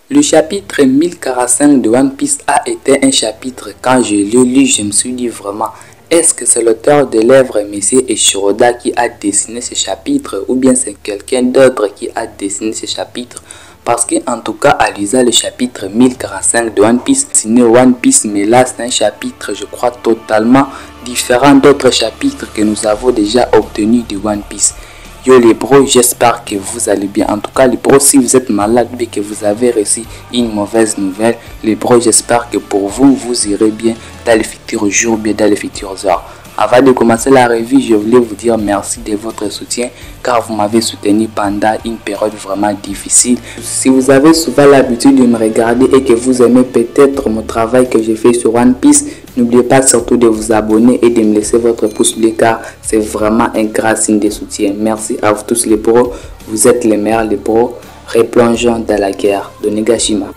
Le chapitre 1045 de One Piece a été un chapitre, quand je l'ai lu, je me suis dit vraiment, est-ce que c'est l'auteur de l'œuvre Messier Eiichiro-Oda qui a dessiné ce chapitre ou bien c'est quelqu'un d'autre qui a dessiné ce chapitre? Parce qu'en tout cas, à l'ISA, le chapitre 1045 de One Piece, c'est One Piece, mais là c'est un chapitre, je crois, totalement différent d'autres chapitres que nous avons déjà obtenus de One Piece. Yo les bros, j'espère que vous allez bien. En tout cas les bros, si vous êtes malade et que vous avez reçu une mauvaise nouvelle, les bros, j'espère que pour vous, vous irez bien dans les futurs jours, bien dans les futures heures. Avant de commencer la revue, je voulais vous dire merci de votre soutien car vous m'avez soutenu pendant une période vraiment difficile. Si vous avez souvent l'habitude de me regarder et que vous aimez peut-être mon travail que je fais sur One Piece, n'oubliez pas surtout de vous abonner et de me laisser votre pouce bleu car c'est vraiment un grand signe de soutien. Merci à vous tous les pros, vous êtes les meilleurs les pros. Replongeons dans la guerre de Nagashima.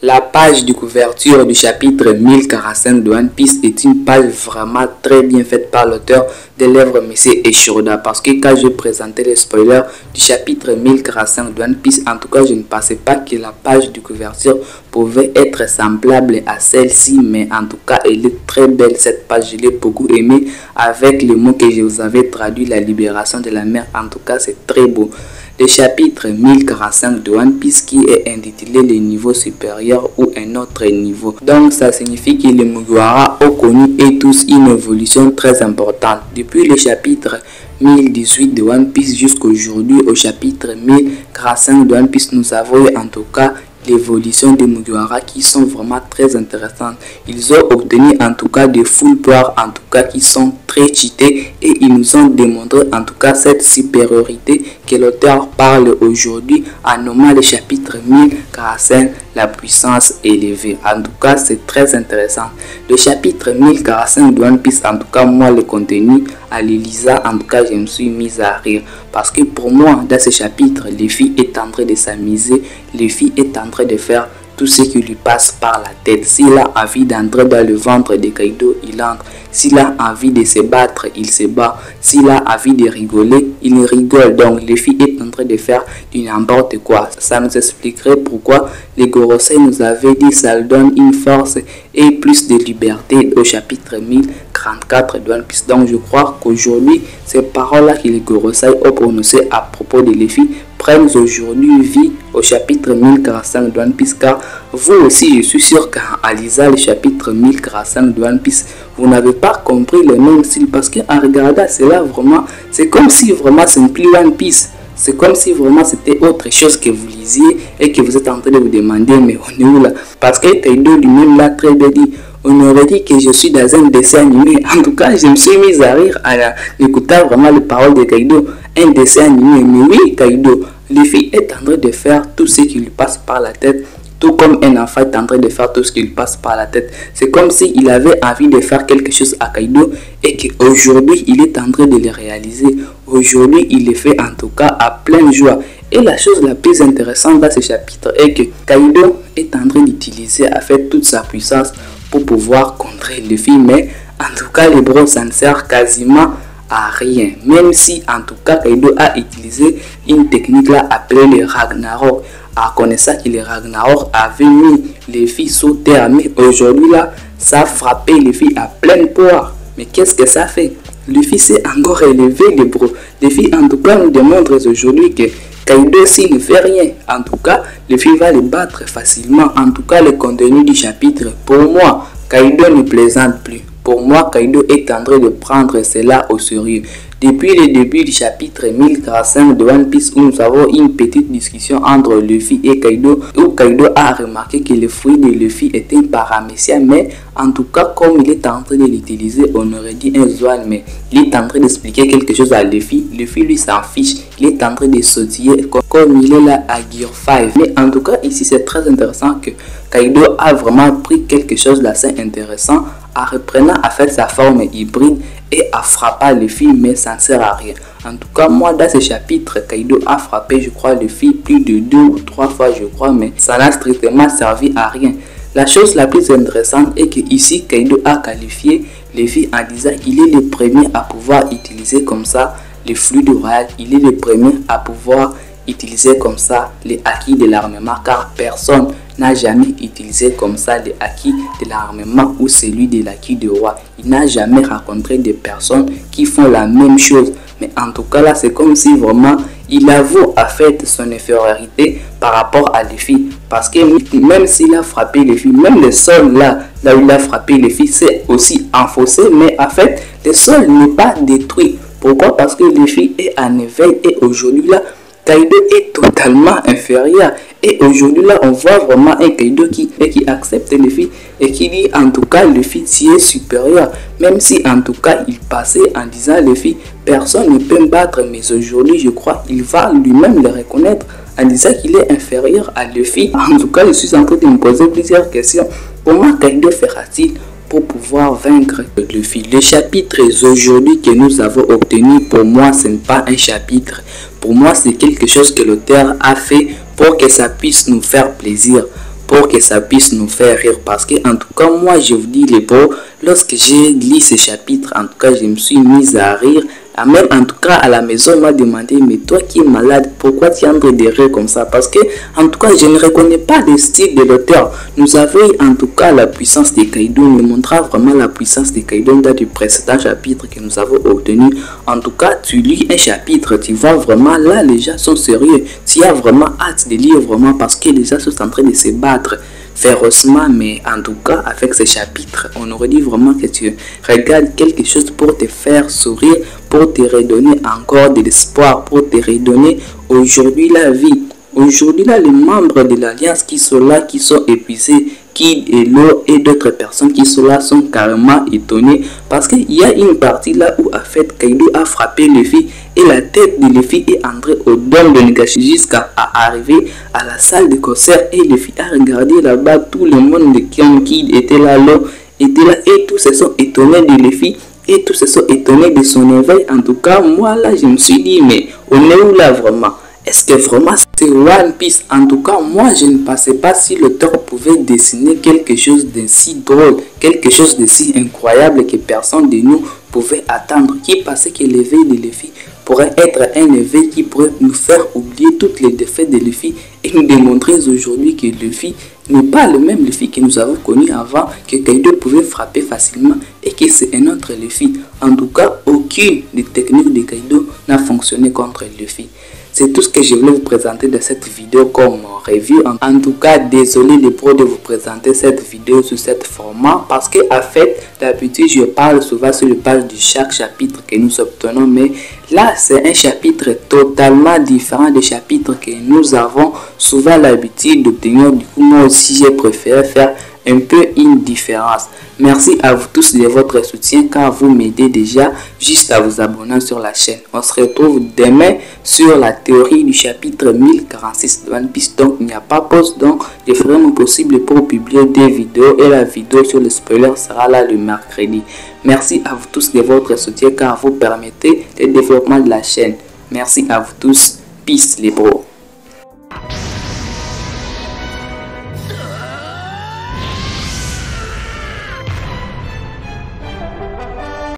La page de couverture du chapitre 1045 de One Piece est une page vraiment très bien faite par l'auteur de l'œuvre Messier Eiichiro-Oda, parce que quand je présentais les spoilers du chapitre 1045 de One Piece, en tout cas je ne pensais pas que la page de couverture pouvait être semblable à celle-ci, mais en tout cas elle est très belle cette page, je l'ai beaucoup aimée avec le mot que je vous avais traduit, la libération de la mer. En tout cas c'est très beau. Le chapitre 1045 de One Piece qui est intitulé le niveau supérieur ou un autre niveau. Donc ça signifie que les Mugiwara ont connu et tous une évolution très importante. Depuis le chapitre 1018 de One Piece jusqu'aujourd'hui au chapitre 1045 de One Piece, nous avons eu en tout cas l'évolution des Mugiwara qui sont vraiment très intéressantes. Ils ont obtenu en tout cas des full power en tout cas qui sont très cheatés et ils nous ont démontré en tout cas cette supériorité que l'auteur parle aujourd'hui en nommant le chapitre 1045 la puissance élevée. En tout cas c'est très intéressant. Le chapitre 1045 de One Piece, en tout cas moi le contenu à l'Elisa, en tout cas je me suis mise à rire parce que pour moi dans ce chapitre Luffy est en train de s'amuser, Luffy est en train de faire tout ce qui lui passe par la tête. S'il a envie d'entrer dans le ventre de Kaido, il entre. S'il a envie de se battre, il se bat. S'il a envie de rigoler, il rigole. Donc Luffy est en train de faire du n'importe quoi. Ça nous expliquerait pourquoi les Gorosei nous avaient dit ça lui donne une force et plus de liberté au chapitre 1034 de One Piece. Donc je crois qu'aujourd'hui, ces paroles-là que les Gorosei ont prononcées à propos de Luffy prennent aujourd'hui vie au chapitre 1045 de One Piece, car vous aussi je suis sûr qu'en lisant le chapitre 1045 de One Piece vous n'avez pas compris le même style, parce qu'en regardant cela vraiment c'est comme si vraiment ce n'est plus One Piece, c'est comme si vraiment c'était autre chose que vous lisiez et que vous êtes en train de vous demander mais on est où là, parce que Kaido lui-même l'a très bien dit. On aurait dit que je suis dans un dessin animé. En tout cas, je me suis mis à rire en écoutant vraiment les paroles de Kaido. Un dessin animé. Mais oui, Kaido, Luffy est en train de faire tout ce qui lui passe par la tête. Tout comme un enfant est en train de faire tout ce qui lui passe par la tête. C'est comme s'il avait envie de faire quelque chose à Kaido et qu'aujourd'hui, il est en train de le réaliser. Aujourd'hui, il le fait en tout cas à pleine joie. Et la chose la plus intéressante dans ce chapitre est que Kaido est en train d'utiliser à faire toute sa puissance pour pouvoir contrer Luffy, mais en tout cas les bros ça ne sert quasiment à rien, même si en tout cas Kaido a utilisé une technique là appelée le Ragnarok, en connaissant que le Ragnarok avait mis Luffy sous terre, mais aujourd'hui là ça a frappé Luffy à pleine poire. Mais qu'est-ce que ça fait? Luffy s'est encore élevé les bros. Luffy en tout cas nous démontre aujourd'hui que Kaido s'il ne fait rien, en tout cas, Luffy va le battre facilement. En tout cas, le contenu du chapitre, pour moi, Kaido ne plaisante plus. Pour moi, Kaido est en train de prendre cela au sérieux. Depuis le début du chapitre 1045 de One Piece, où nous avons une petite discussion entre Luffy et Kaido, où Kaido a remarqué que le fruit de Luffy était un paramécien, mais en tout cas, comme il est en train de l'utiliser, on aurait dit un Zoan, mais il est en train d'expliquer quelque chose à Luffy. Luffy lui s'en fiche, il est en train de sautiller comme il est là à Gear 5. Mais en tout cas, ici c'est très intéressant que Kaido a vraiment pris quelque chose d'assez intéressant en reprenant à faire sa forme hybride et à frapper Luffy, mais ça ne sert à rien. En tout cas, moi dans ce chapitre, Kaido a frappé, je crois, Luffy plus de 2 ou 3 fois, je crois, mais ça n'a strictement servi à rien. La chose la plus intéressante est que ici Kaido a qualifié Luffy en disant qu'il est le premier à pouvoir utiliser comme ça les fluides royaux, il est le premier à pouvoir utiliser comme ça les acquis de l'armement, car personne n'a jamais utilisé comme ça les acquis de l'armement ou celui de l'acquis du roi. Il n'a jamais rencontré des personnes qui font la même chose. Mais en tout cas là, c'est comme si vraiment il avoue à fait son infériorité par rapport à Luffy. Parce que même s'il a frappé Luffy, même le sol là où il a frappé Luffy, c'est aussi enfoncé. Mais en fait, le sol n'est pas détruit. Pourquoi? Parce que Luffy est en éveil et aujourd'hui là, Kaido est totalement inférieur. Et aujourd'hui là, on voit vraiment un Kaido qui accepte Luffy et qui dit en tout cas Luffy tu es supérieur. Même si en tout cas il passait en disant Luffy personne ne peut me battre, mais aujourd'hui je crois il va lui-même le reconnaître en disant qu'il est inférieur à Luffy. En tout cas je suis en train de me poser plusieurs questions. Comment Kaido fera-t-il pour pouvoir vaincre Luffy? Les chapitres aujourd'hui que nous avons obtenus, pour moi ce n'est pas un chapitre. Pour moi c'est quelque chose que l'auteur a fait pour que ça puisse nous faire plaisir, pour que ça puisse nous faire rire. Parce que en tout cas moi je vous dis les bros, lorsque j'ai lu ce chapitre, en tout cas je me suis mise à rire. Même en tout cas à la maison on m'a demandé mais toi qui es malade, pourquoi tu es en train de rire comme ça? Parce que en tout cas je ne reconnais pas le style de l'auteur. Nous avons en tout cas la puissance de Kaido, nous montrera vraiment la puissance de Kaido dans du précédent chapitre que nous avons obtenu. En tout cas tu lis un chapitre, tu vois vraiment là les gens sont sérieux, tu as vraiment hâte de lire vraiment parce que les gens sont en train de se battre férocement. Mais en tout cas avec ce chapitre on aurait dit vraiment que tu regardes quelque chose pour te faire sourire, pour te redonner encore de l'espoir, pour te redonner aujourd'hui la vie. Aujourd'hui là, les membres de l'Alliance qui sont là, qui sont épuisés, Kid et Law et d'autres personnes qui sont là sont carrément étonnés parce qu'il y a une partie là où en fait Kaido a frappé Luffy et la tête de Luffy est entrée au dôme de Nagashi jusqu'à arriver à la salle de concert et Luffy a regardé là-bas, tout le monde de Kid était là, Law était là et tous se sont étonnés de Luffy. Et tous se sont étonnés de son éveil. En tout cas, moi là, je me suis dit, mais on est où là vraiment? Est-ce que vraiment c'est One Piece? En tout cas, moi, je ne pensais pas si l'auteur pouvait dessiner quelque chose de si drôle, quelque chose de si incroyable que personne de nous pouvait attendre. Qui pensait que l'éveil de Luffy pourrait être un éveil qui pourrait nous faire oublier toutes les défaites de Luffy et nous démontrer aujourd'hui que Luffy n'est pas le même Luffy que nous avons connu avant, que Kaido pouvait frapper facilement et que c'est un autre Luffy. En tout cas, aucune des techniques de Kaido n'a fonctionné contre Luffy. C'est tout ce que je voulais vous présenter dans cette vidéo comme review. En tout cas, désolé les pros de vous présenter cette vidéo sous cet format parce que en fait, d'habitude, je parle souvent sur le page de chaque chapitre que nous obtenons, mais là, c'est un chapitre totalement différent des chapitres que nous avons souvent l'habitude d'obtenir. Du coup, moi aussi, j'ai préféré faire un peu une différence. Merci à vous tous de votre soutien car vous m'aidez déjà juste à vous abonner sur la chaîne. On se retrouve demain sur la théorie du chapitre 1046 de One Piece. Donc il n'y a pas pause, donc je ferai mon possible pour publier des vidéos et la vidéo sur le spoiler sera là le mercredi. Merci à vous tous de votre soutien car vous permettez le développement de la chaîne. Merci à vous tous. Peace les bros.